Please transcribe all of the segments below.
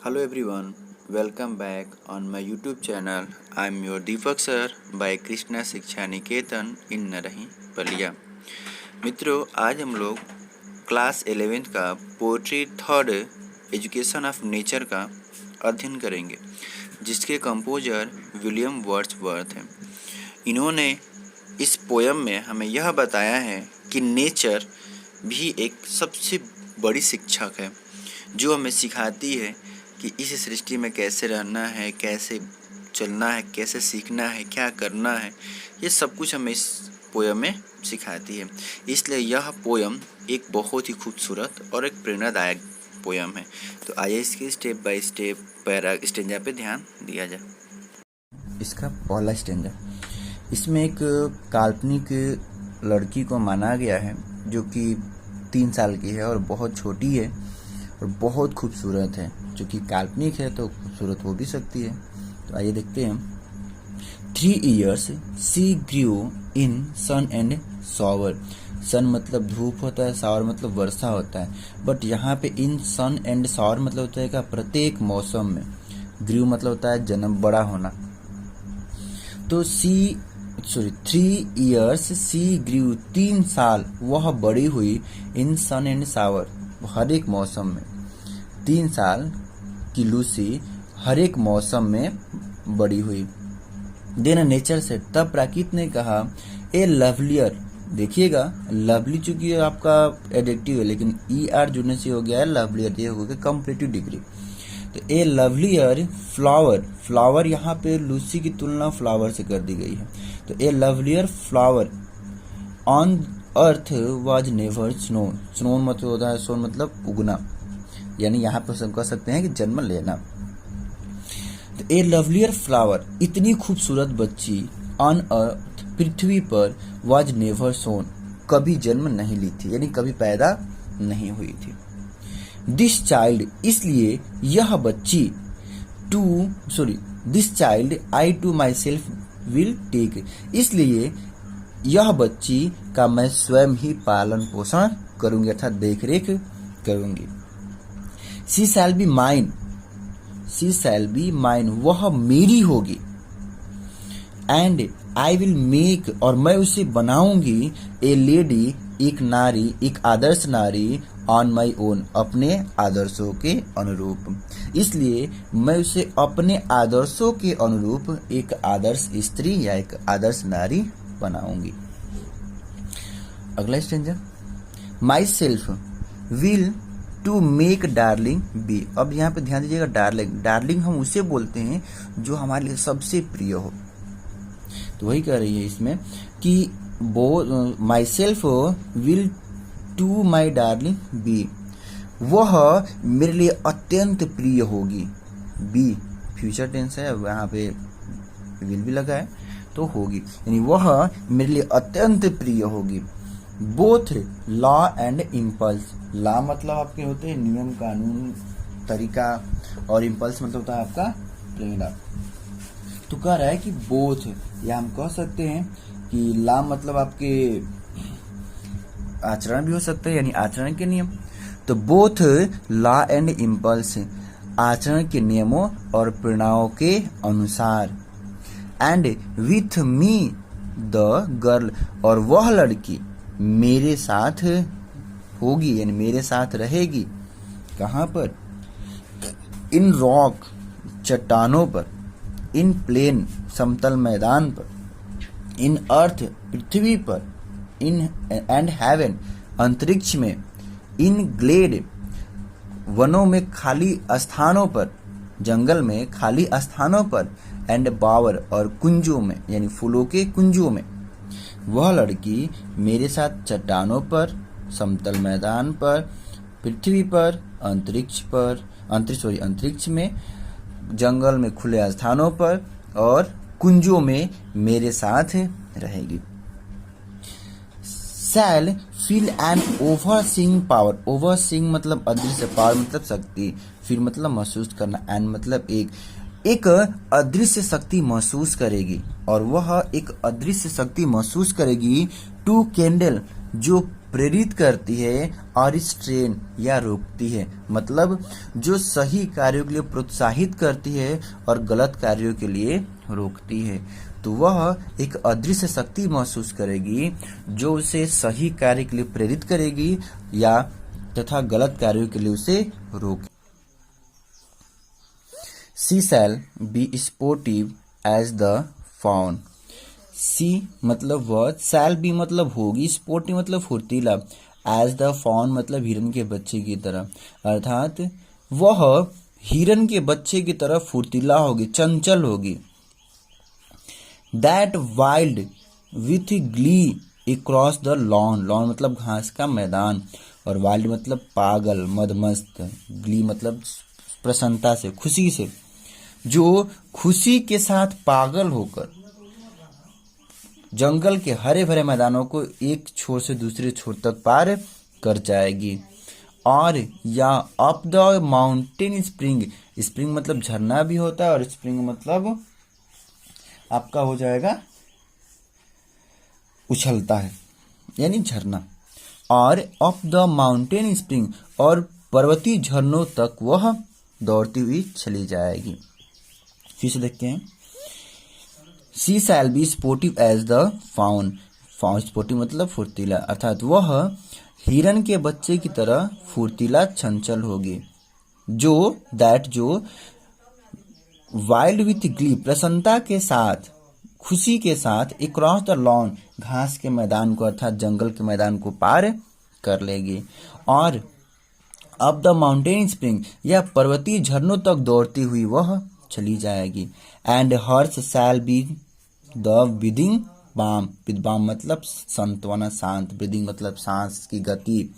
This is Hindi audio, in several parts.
Hello everyone, welcome back on my YouTube channel. I'm your Deepak sir by Krishna शिक्षा निकेतन इन नरही बलिया। मित्रों, आज हम लोग क्लास 11th का poetry third education of nature का अध्ययन करेंगे, जिसके कंपोजर विलियम वर्ड्सवर्थ हैं। इन्होंने इस पोयम में हमें यह बताया है कि नेचर भी एक सबसे बड़ी शिक्षक है, जो हमें सिखाती है कि इस सृष्टि में कैसे रहना है, कैसे चलना है, कैसे सीखना है, क्या करना है, ये सब कुछ हमें इस पोयम में सिखाती है। इसलिए यह पोयम एक बहुत ही खूबसूरत और एक प्रेरणादायक पोयम है। तो आइए इसके step by step para stanza पे ध्यान दिया जाए। इसका पहला स्टेंजा, इसमें एक काल्पनिक लड़की को माना गया है जो कि 3 साल की है और बहुत छोटी है और बहुत खूबसूरत है। जो कि काल्पनिक है तो खूबसूरत हो भी सकती है। तो आइए देखते हैं। 3 years she grew in sun and shower. Sun मतलब धूप होता है, शावर मतलब वर्षा होता है, बट यहाँ पे इन सन एंड शावर मतलब होता है का प्रत्येक मौसम में। ग्रू मतलब होता है जन्म, बड़ा होना। तो 3 years शी ग्रू, 3 साल वह बड़ी हुई, इन सन एंड शावर हर एक मौसम में। 3 साल की लूसी हर एक मौसम में बड़ी हुई। देन नेचर से, तब प्राकृत ने कहा, ए लवलियर, देखिएगा लवली चूंकि आपका एडजेक्टिव है, लेकिन ER जुड़ने से हो गया है लवलियर, ये हो गया कंपैरेटिव डिग्री। तो ए लवलियर फ्लावर, फ्लावर यहाँ पे लूसी की तुलना फ्लावर से कर दी गई है। तो a lovelier flower on earth was never sown. Sown मतलब होता है, सोन मतलब उगना, यानी यहाँ पर कह सकते हैं कि जन्म लेना। तो ए लवलियर फ्लावर, इतनी खूबसूरत बच्ची, ऑन अर्थ पृथ्वी पर, वाज नेवर सोन, कभी जन्म नहीं ली थी, यानी कभी पैदा नहीं हुई थी। दिस चाइल्ड, इसलिए यह बच्ची, this child I to myself will take, इसलिए यह बच्ची का मैं स्वयं ही पालन पोषण करूंगी, अर्थात देख रेख करूंगी। She shall be mine, she shall be mine, वह मेरी होगी। एंड आई विल मेक, और मैं उसे बनाऊंगी, ए लेडी, एक नारी, एक आदर्श नारी, ऑन माई ओन, अपने आदर्शों के अनुरूप। इसलिए मैं उसे अपने आदर्शों के अनुरूप एक आदर्श स्त्री या एक आदर्श नारी बनाऊंगी। अगला stanza, myself will to make darling be. अब यहाँ पे ध्यान दीजिएगा, डार्लिंग, डार्लिंग हम उसे बोलते हैं जो हमारे लिए सबसे प्रिय हो। तो वही कह रही है इसमें कि वो myself will to my darling be, वह मेरे लिए अत्यंत प्रिय होगी। बी फ्यूचर टेंस है, यहाँ पे विल भी लगा है तो होगी, यानी वह मेरे लिए अत्यंत प्रिय होगी। Both law and impulse, law मतलब आपके होते हैं नियम, कानून, तरीका, और इम्पल्स मतलब होता है आपका प्रेरणा। तो कह रहा है कि बोथ, या हम कह सकते हैं कि लॉ मतलब आपके आचरण भी हो सकते हैं, यानी आचरण के नियम। तो बोथ लॉ एंड इम्पल्स, आचरण के नियमों और प्रेरणाओं के अनुसार। And with me the girl, और वह लड़की मेरे साथ होगी, यानी मेरे साथ रहेगी। कहाँ पर? इन रॉक, चट्टानों पर, इन प्लेन, समतल मैदान पर, इन अर्थ, पृथ्वी पर, इन एंड हेवन, अंतरिक्ष में, इन ग्लेड, वनों में खाली स्थानों पर, जंगल में खाली स्थानों पर, एंड बावर, और कुंजों में, यानी फूलों के कुंजों में। वह लड़की मेरे साथ चट्टानों पर, समतल मैदान पर, पृथ्वी पर, अंतरिक्ष में, जंगल में खुले स्थानों पर, और कुंजों में मेरे साथ रहेगी। Shall feel an overseeing power, overseeing मतलब अदृश्य, पावर मतलब शक्ति, फील मतलब महसूस करना, एन मतलब एक अदृश्य शक्ति महसूस करेगी, और वह एक अदृश्य शक्ति महसूस करेगी। टू कैंडल, जो प्रेरित करती है और स्ट्रेन या रोकती है। मतलब जो सही कार्यों के लिए प्रोत्साहित करती है और गलत कार्यों के लिए रोकती है। तो वह एक अदृश्य शक्ति महसूस करेगी जो उसे सही कार्य के लिए प्रेरित करेगी या तथा गलत कार्यों के लिए उसे रोके। She shall be sportive as the fawn। सी मतलब वह, शैल बी मतलब होगी, स्पोर्टिव मतलब फुर्तीला, एज द फाउन मतलब हिरन के बच्चे की तरह, अर्थात वह हिरन के बच्चे की तरह फुर्तीला होगी, चंचल होगी। That wild with Glee across the lawn. Lawn मतलब घास का मैदान, और वाइल्ड मतलब पागल, मदमस्त, ग्ली मतलब प्रसन्नता से, खुशी से। जो खुशी के साथ पागल होकर जंगल के हरे भरे मैदानों को एक छोर से दूसरे छोर तक पार कर जाएगी। और या up the mountain spring. Spring मतलब झरना भी होता है, और स्प्रिंग मतलब आपका हो जाएगा उछलता है, यानी झरना। और अप द माउंटेन स्प्रिंग, और पर्वतीय झरनों तक वह दौड़ती हुई चली जाएगी। फिर से देखते हैं। She shall be sportive as the fawn। Faun sportive मतलब फुर्तीला, अर्थात वह हिरन के बच्चे की तरह फुर्तीला चंचल होगी। जो वाइल्ड विथ ग्ली प्रसन्नता के साथ, खुशी के साथ, अक्रॉस द लॉन घास के मैदान को अर्थात जंगल के मैदान को पार कर लेगी। और अप द माउंटेन स्प्रिंग या पर्वतीय झरनों तक दौड़ती हुई वह चली जाएगी। And hers shall be the breathing balm. Balm मतलब सांत्वना, शांत। ब्रीदिंग मतलब सांस की गति,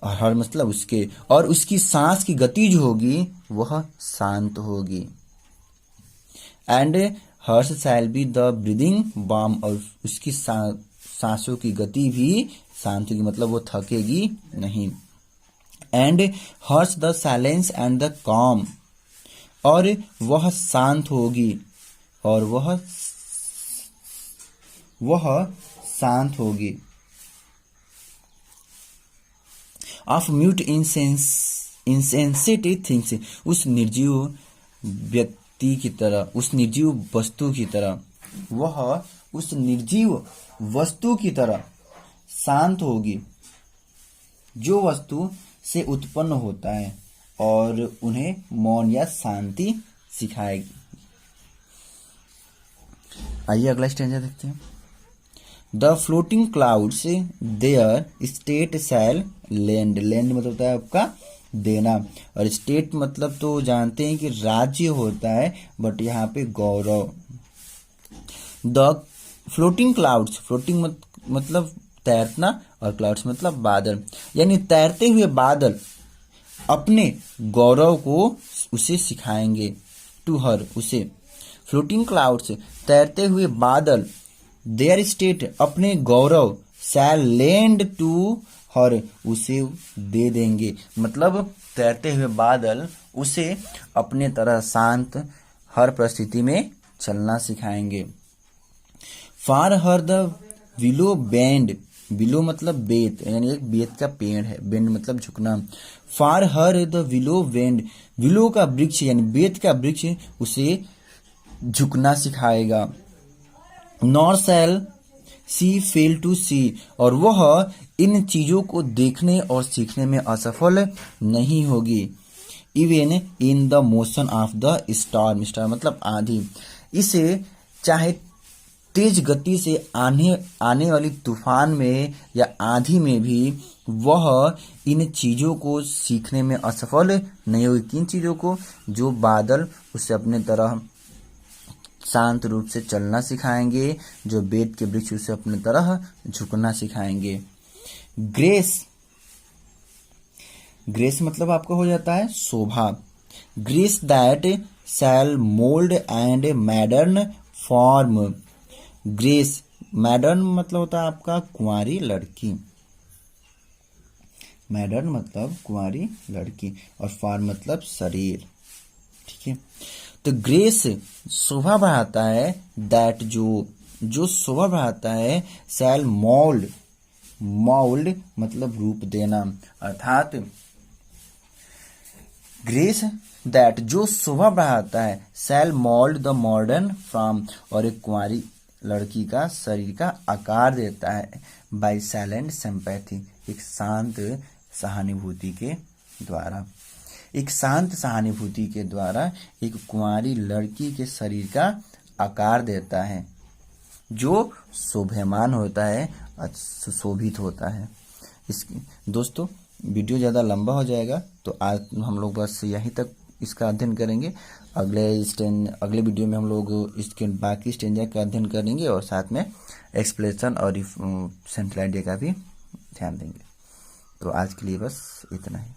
और हर मतलब उसके, और उसकी सांस की गति जो होगी वह शांत होगी। And hers shall be the breathing balm, और उसकी सांसों की गति भी शांत होगी, मतलब वो थकेगी नहीं। And hers the silence and the calm, और वह शांत होगी, और वह शांत होगी। ऑफ म्यूट इंसेंसिटिव थिंग्स, उस निर्जीव व्यक्ति की तरह, उस निर्जीव वस्तु की तरह, वह उस निर्जीव वस्तु की तरह शांत होगी जो वस्तु से उत्पन्न होता है, और उन्हें मौन या शांति सिखाएगी। आइए अगला स्टेंजा देखते हैं। The floating clouds there state shall land. Land मतलब होता है आपका देना, और स्टेट मतलब तो जानते हैं कि राज्य होता है, बट यहाँ पे गौरव। द फ्लोटिंग क्लाउड्स, फ्लोटिंग मतलब तैरना, और क्लाउड्स मतलब बादल, यानी तैरते हुए बादल अपने गौरव को उसे सिखाएंगे। टू हर, उसे। फ्लोटिंग क्लाउड्स तैरते हुए बादल, देयर स्टेट अपने गौरव, शैल लैंड टू हर उसे दे देंगे। मतलब तैरते हुए बादल उसे अपने तरह शांत हर परिस्थिति में चलना सिखाएंगे। For her the willow bend. Willow मतलब बेत, यानी एक बेत का पेड़ है, बेंड मतलब झुकना। For her the willow bend, willow का वृक्ष यानी बेत का वृक्ष उसे झुकना सिखाएगा। Nor shall she fail to see, और वह इन चीजों को देखने और सीखने में असफल नहीं होगी। Even in the motion of the storm. Storm मतलब आंधी। इसे चाहे तेज गति से आने वाली तूफान में या आंधी में भी वह इन चीजों को सीखने में असफल नहीं होगी। किन चीजों को? जो बादल उसे अपने तरह शांत रूप से चलना सिखाएंगे, जो बेत के वृक्ष उसे अपने तरह झुकना सिखाएंगे। ग्रेस, ग्रेस मतलब आपका हो जाता है शोभा। Grace that shall mould and maiden form. Grace, maiden मतलब होता है आपका कुंवारी लड़की। मैडर्न मतलब कुंवारी लड़की, और फॉर्म मतलब शरीर। ठीक है, तो ग्रेस शोभा बढ़ाता है, दैट जो शोभा बढ़ाता है, शैल मोल्ड, मोल्ड मतलब रूप देना, अर्थात ग्रेस दैट जो शोभा बढ़ाता है, shall mould the modern form और एक कुंवारी लड़की का शरीर का आकार देता है, बाय साइलेंट सिंपैथी एक शांत सहानुभूति के द्वारा। एक शांत सहानुभूति के द्वारा एक कुंवारी लड़की के शरीर का आकार देता है जो शोभमान होता है, सुशोभित होता है। इसकी दोस्तों वीडियो ज़्यादा लंबा हो जाएगा तो आज हम लोग बस यहीं तक इसका अध्ययन करेंगे। अगले वीडियो में हम लोग इसके बाकी स्टेंजा का अध्ययन करेंगे और साथ में एक्सप्लेनेशन और सेंट्रल आइडिया का भी ध्यान देंगे। तो आज के लिए बस इतना ही।